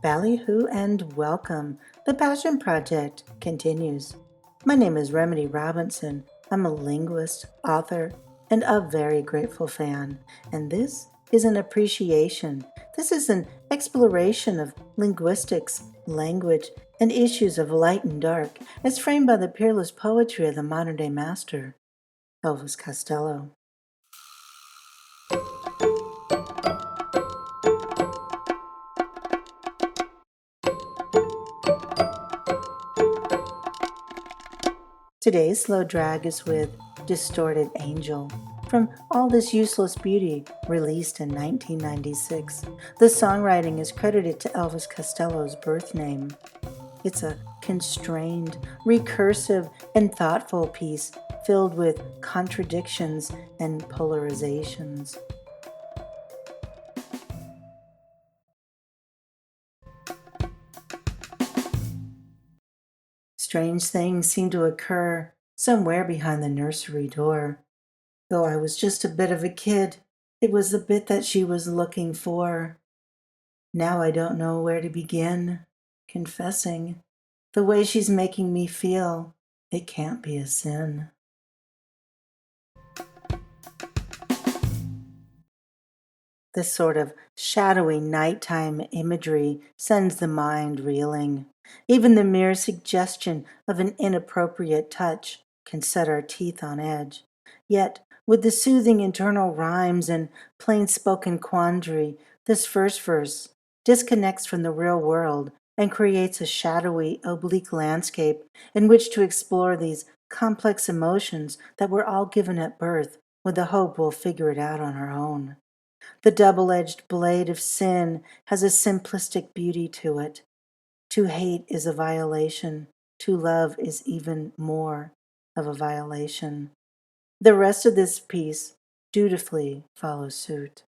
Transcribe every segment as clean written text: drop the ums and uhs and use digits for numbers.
Ballyhoo and welcome. The Passion Project continues. My name is Remedy Robinson. I'm a linguist, author, and a very grateful fan. And this is an appreciation. This is an exploration of linguistics, language, and issues of light and dark as framed by the peerless poetry of the modern day master, Elvis Costello. Today's slow drag is with Distorted Angel from All This Useless Beauty, released in 1996. The songwriting is credited to Elvis Costello's birth name. It's a constrained, recursive, and thoughtful piece filled with contradictions and polarizations. Strange things seem to occur somewhere behind the nursery door. Though I was just a bit of a kid, it was the bit that she was looking for. Now I don't know where to begin, confessing. The way she's making me feel, it can't be a sin. This sort of shadowy nighttime imagery sends the mind reeling. Even the mere suggestion of an inappropriate touch can set our teeth on edge. Yet, with the soothing internal rhymes and plain spoken quandary, this first verse disconnects from the real world and creates a shadowy, oblique landscape in which to explore these complex emotions that were all given at birth with the hope we'll figure it out on our own. The double-edged blade of sin has a simplistic beauty to it. To hate is a violation. To love is even more of a violation. The rest of this piece dutifully follows suit.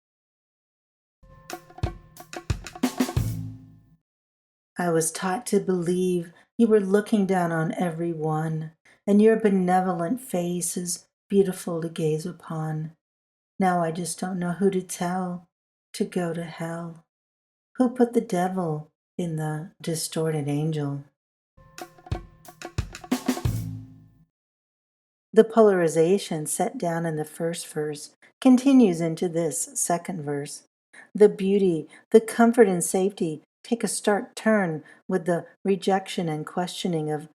I was taught to believe you were looking down on every one, and your benevolent face is beautiful to gaze upon. Now I just don't know who to tell to go to hell. Who put the devil in the distorted angel? The polarization set down in the first verse continues into this second verse. The beauty, the comfort and safety take a stark turn with the rejection and questioning of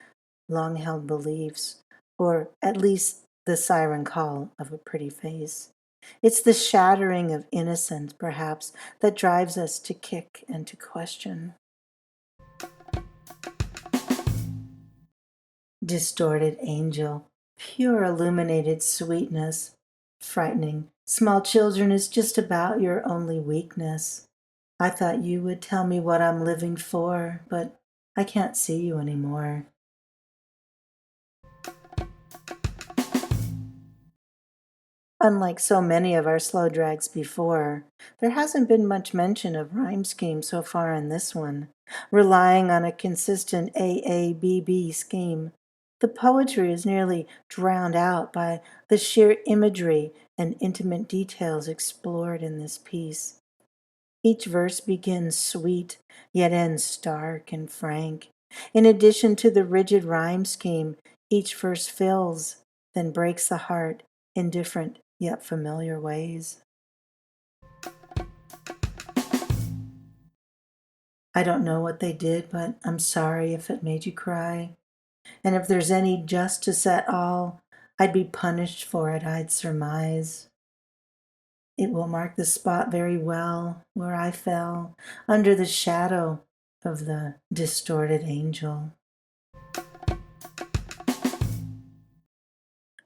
long held beliefs, or at least the siren call of a pretty face. It's the shattering of innocence, perhaps, that drives us to kick and to question. Distorted angel, pure illuminated sweetness. Frightening small children is just about your only weakness. I thought you would tell me what I'm living for, but I can't see you anymore. Unlike so many of our slow drags before, there hasn't been much mention of rhyme scheme so far in this one, relying on a consistent AABB scheme. The poetry is nearly drowned out by the sheer imagery and intimate details explored in this piece. Each verse begins sweet, yet ends stark and frank. In addition to the rigid rhyme scheme, each verse fills, then breaks the heart in different yet familiar ways. I don't know what they did, but I'm sorry if it made you cry. And if there's any justice at all, I'd be punished for it, I'd surmise. It will mark the spot very well where I fell under the shadow of the distorted angel.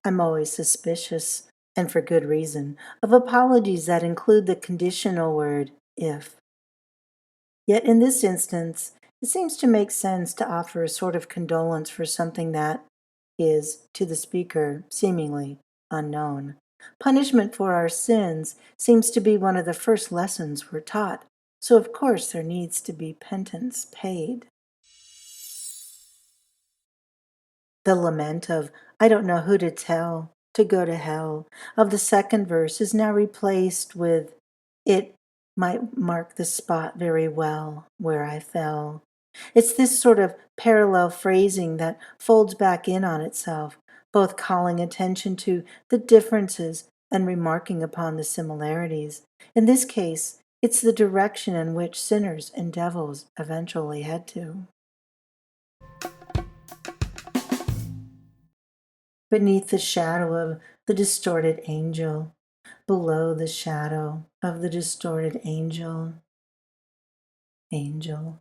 I'm always suspicious, and for good reason, of apologies that include the conditional word if. Yet in this instance, it seems to make sense to offer a sort of condolence for something that is, to the speaker, seemingly unknown. Punishment for our sins seems to be one of the first lessons we're taught, so of course there needs to be penance paid. The lament of, I don't know who to tell, to go to hell, of the second verse is now replaced with, it might mark the spot very well where I fell. It's this sort of parallel phrasing that folds back in on itself, both calling attention to the differences and remarking upon the similarities. In this case, it's the direction in which sinners and devils eventually head to. Beneath the shadow of the distorted angel, below the shadow of the distorted angel, angel.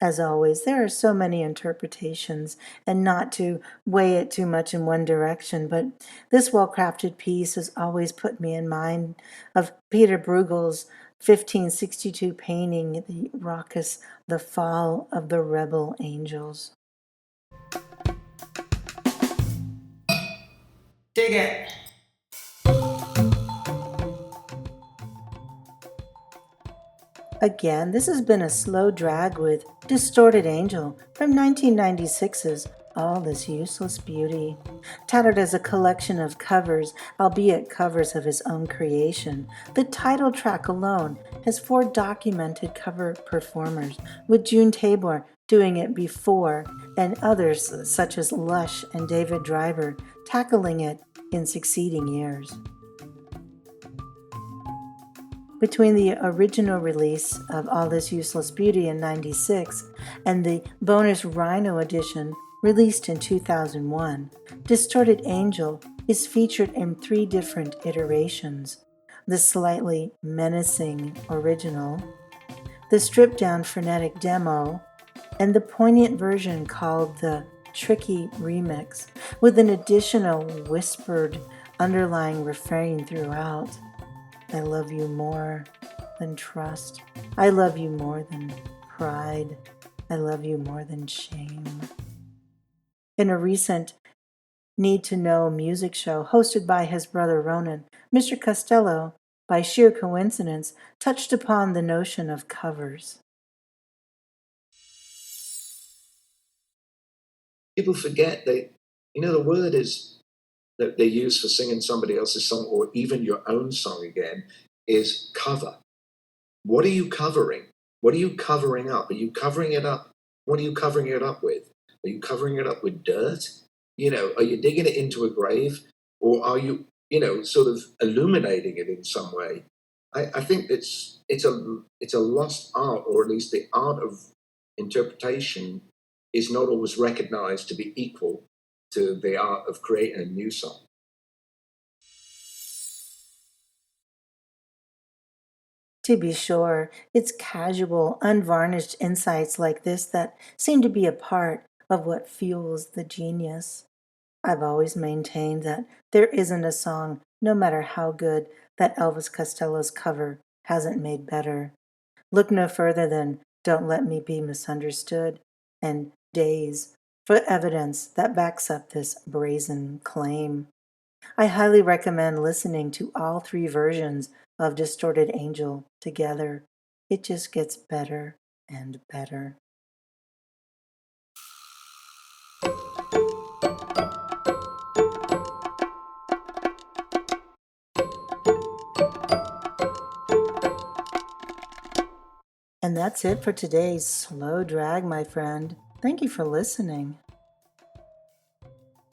As always, there are so many interpretations, and not to weigh it too much in one direction, but this well crafted piece has always put me in mind of Peter Bruegel's 1562 painting, The Raucous, The Fall of the Rebel Angels. Dig it! Again, this has been a slow drag with Distorted Angel from 1996's All This Useless Beauty. Touted as a collection of covers, albeit covers of his own creation, the title track alone has 4 documented cover performers, with June Tabor doing it before and others such as Lush and David Driver tackling it in succeeding years. Between the original release of All This Useless Beauty in '96 and the bonus Rhino edition released in 2001, Distorted Angel is featured in 3 different iterations: the slightly menacing original, the stripped-down frenetic demo, and the poignant version called the Tricky Remix, with an additional whispered underlying refrain throughout. I love you more than trust. I love you more than pride. I love you more than shame. In a recent Need to Know music show hosted by his brother Ronan, Mr. Costello, by sheer coincidence, touched upon the notion of covers. People forget the word is that they use for singing somebody else's song or even your own song again is cover. What are you covering? What are you covering up? Are you covering it up? What are you covering it up with? Are you covering it up with dirt? Are you digging it into a grave? Or are you, sort of illuminating it in some way? I think it's a lost art, or at least the art of interpretation is not always recognized to be equal to the art of creating a new song. To be sure, it's casual, unvarnished insights like this that seem to be a part of what fuels the genius. I've always maintained that there isn't a song, no matter how good, that Elvis Costello's cover hasn't made better. Look no further than Don't Let Me Be Misunderstood and Days for evidence that backs up this brazen claim. I highly recommend listening to all 3 versions of Distorted Angel together. It just gets better and better. And that's it for today's slow drag, my friend. Thank you for listening.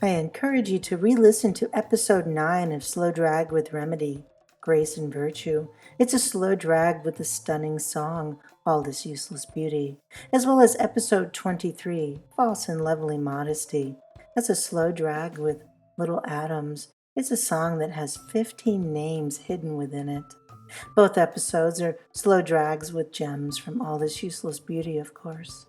I encourage you to re-listen to episode 9 of Slow Drag with Remedy, Grace and Virtue. It's a slow drag with the stunning song, All This Useless Beauty, as well as episode 23, False and Lovely Modesty. That's a slow drag with Little Atoms. It's a song that has 15 names hidden within it. Both episodes are slow drags with gems from All This Useless Beauty, of course.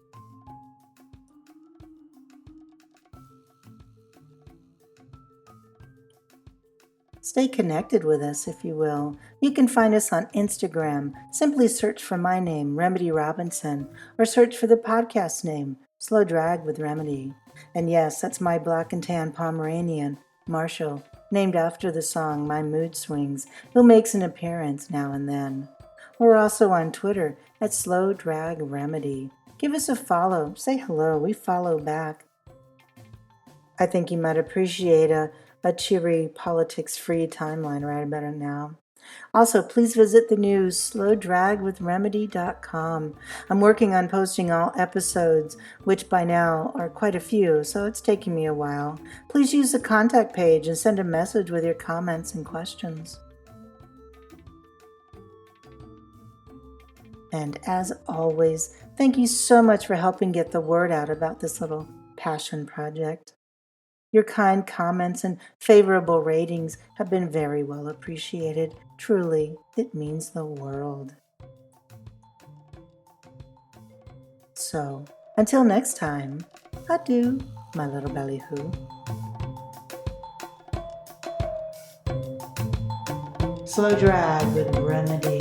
Stay connected with us, if you will. You can find us on Instagram. Simply search for my name, Remedy Robinson, or search for the podcast name, Slow Drag with Remedy. And yes, that's my black and tan Pomeranian, Marshall, named after the song My Mood Swings, who makes an appearance now and then. We're also on Twitter at Slow Drag Remedy. Give us a follow. Say hello. We follow back. I think you might appreciate a a cheery, politics-free timeline right about it now. Also, please visit the new slowdragwithremedy.com. I'm working on posting all episodes, which by now are quite a few, so it's taking me a while. Please use the contact page and send a message with your comments and questions. And as always, thank you so much for helping get the word out about this little passion project. Your kind comments and favorable ratings have been very well appreciated. Truly, it means the world. So, until next time, adieu, my little ballyhoo. Slow drag with remedy.